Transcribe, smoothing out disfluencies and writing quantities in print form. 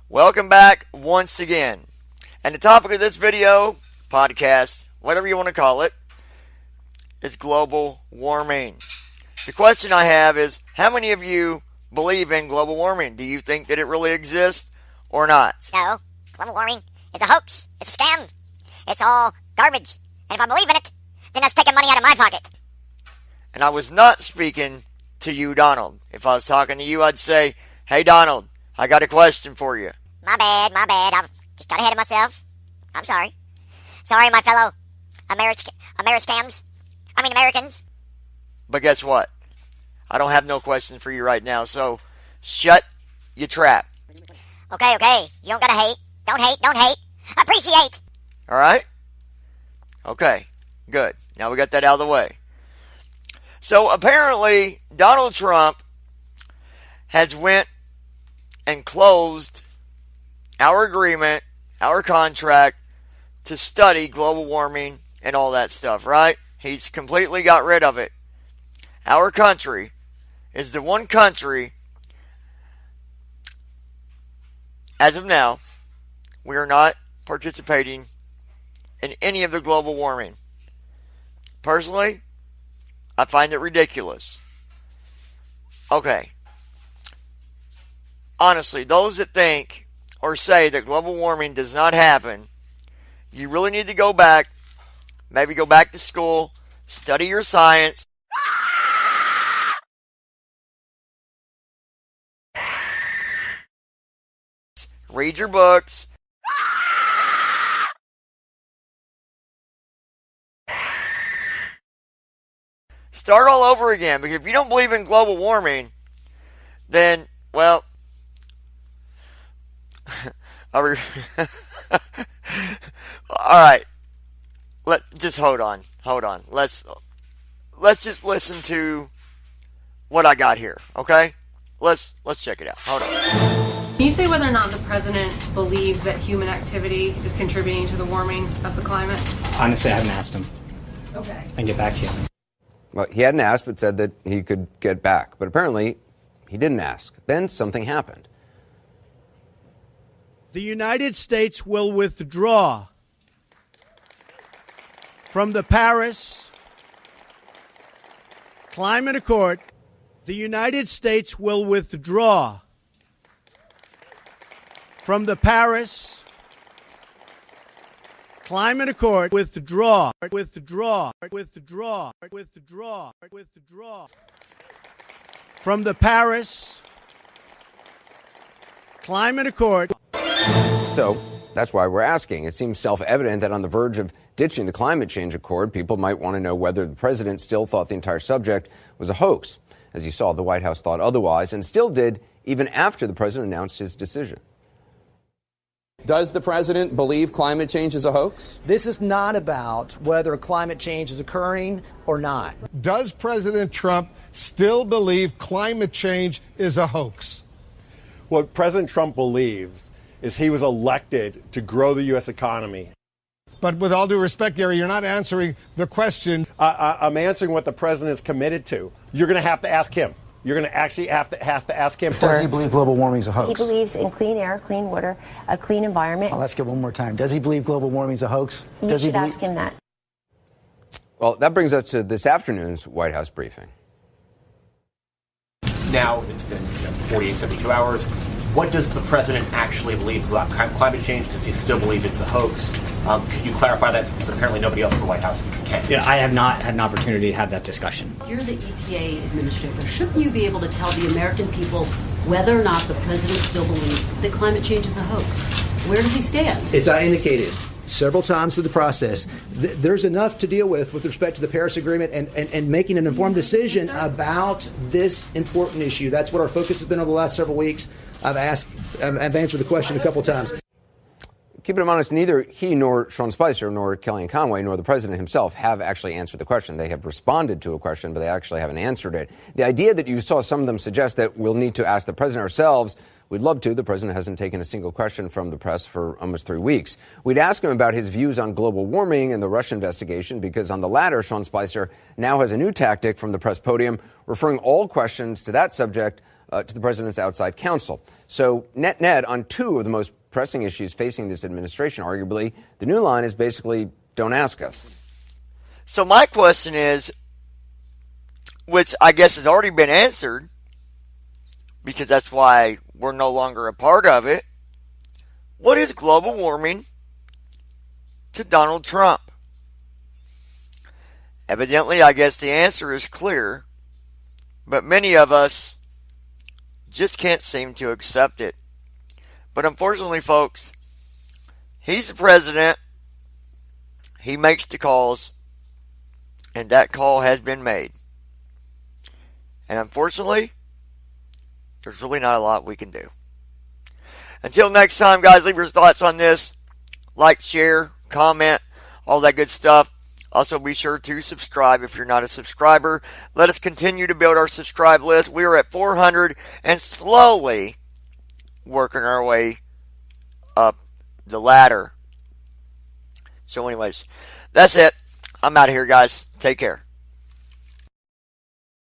Welcome back once again. And the topic of this video, podcast, whatever you want to call it, is global warming. The question I have is, how many of you believe in global warming? Do you think that it really exists or not? No, global warming is a hoax. It's a scam. It's all garbage. And if I believe in it, then that's taking money out of my pocket. And I was not speaking to you, Donald. If I was talking to you, I'd say, hey, Donald, I got a question for you. My bad. I've just got ahead of myself. I'm sorry. Sorry, my fellow Americans. But guess what? I don't have no questions for you right now, so shut your trap. Okay. You don't gotta hate. Don't hate. Appreciate. All right? Okay, good. Now we got that out of the way. So apparently, Donald Trump has went and closed our agreement, our contract to study global warming and all that stuff, right? He's completely got rid of it. Our country is the one country, as of now, we are not participating in any of the global warming. Personally, I find it ridiculous. Okay. Honestly, those that think or say that global warming does not happen, you really need to go back, maybe go back to school, study your science. Read your books. Start all over again, because if you don't believe in global warming, then, well, all right. Just hold on. Let's just listen to what I got here, okay? Let's check it out. Hold on. Can you say whether or not the president believes that human activity is contributing to the warming of the climate? Honestly, I haven't asked him. Okay. I can get back to you. Well, he hadn't asked, but said that he could get back. But apparently, he didn't ask. Then something happened. The United States will withdraw from the Paris Climate Accord. The United States will withdraw from the Paris Climate Accord. Withdraw from the Paris Climate Accord. So that's why we're asking. It seems self-evident that on the verge of ditching the climate change accord, people might want to know whether the president still thought the entire subject was a hoax. As you saw, the White House thought otherwise and still did even after the president announced his decision. Does the president believe climate change is a hoax? This is not about whether climate change is occurring or not. Does President Trump still believe climate change is a hoax? What President Trump believes is he was elected to grow the U.S. economy. But with all due respect, Gary, you're not answering the question. I'm answering what the president is committed to. You're going to have to ask him. You're going to actually have to ask him. Does he believe global warming is a hoax? He believes in clean air, clean water, a clean environment. I'll ask it one more time. Does he believe global warming is a hoax? You should ask him that. Well, that brings us to this afternoon's White House briefing. Now it's been 48, 72 hours. What does the president actually believe about climate change? Does he still believe it's a hoax? Could you clarify that, since apparently nobody else in the White House can? Yeah, I have not had an opportunity to have that discussion. You're the EPA administrator. Shouldn't you be able to tell the American people whether or not the president still believes that climate change is a hoax? Where does he stand? As I indicated several times through the process, there's enough to deal with respect to the Paris Agreement and making an informed decision about this important issue. That's what our focus has been over the last several weeks. I've answered the question a couple times. Keeping him honest, neither he nor Sean Spicer nor Kellyanne Conway nor the president himself have actually answered the question. They have responded to a question, but they actually haven't answered it. The idea that you saw some of them suggest that we'll need to ask the president ourselves, we'd love to. The president hasn't taken a single question from the press for almost 3 weeks. We'd ask him about his views on global warming and the Russia investigation, because on the latter, Sean Spicer now has a new tactic from the press podium, referring all questions to that subject to the president's outside counsel. So net on two of the most pressing issues facing this administration, arguably, the new line is basically don't ask us. So my question is, which I guess has already been answered, because that's why we're no longer a part of it. What is global warming to Donald Trump? Evidently, I guess the answer is clear, but many of us just can't seem to accept it. But unfortunately, folks, he's the president. He makes the calls, and that call has been made. And unfortunately, there's really not a lot we can do. Until next time, guys, leave your thoughts on this. Like, share, comment, all that good stuff. Also, be sure to subscribe if you're not a subscriber. Let us continue to build our subscribe list. We are at 400 and slowly working our way up the ladder. So anyways, that's it. I'm out of here, guys. Take care.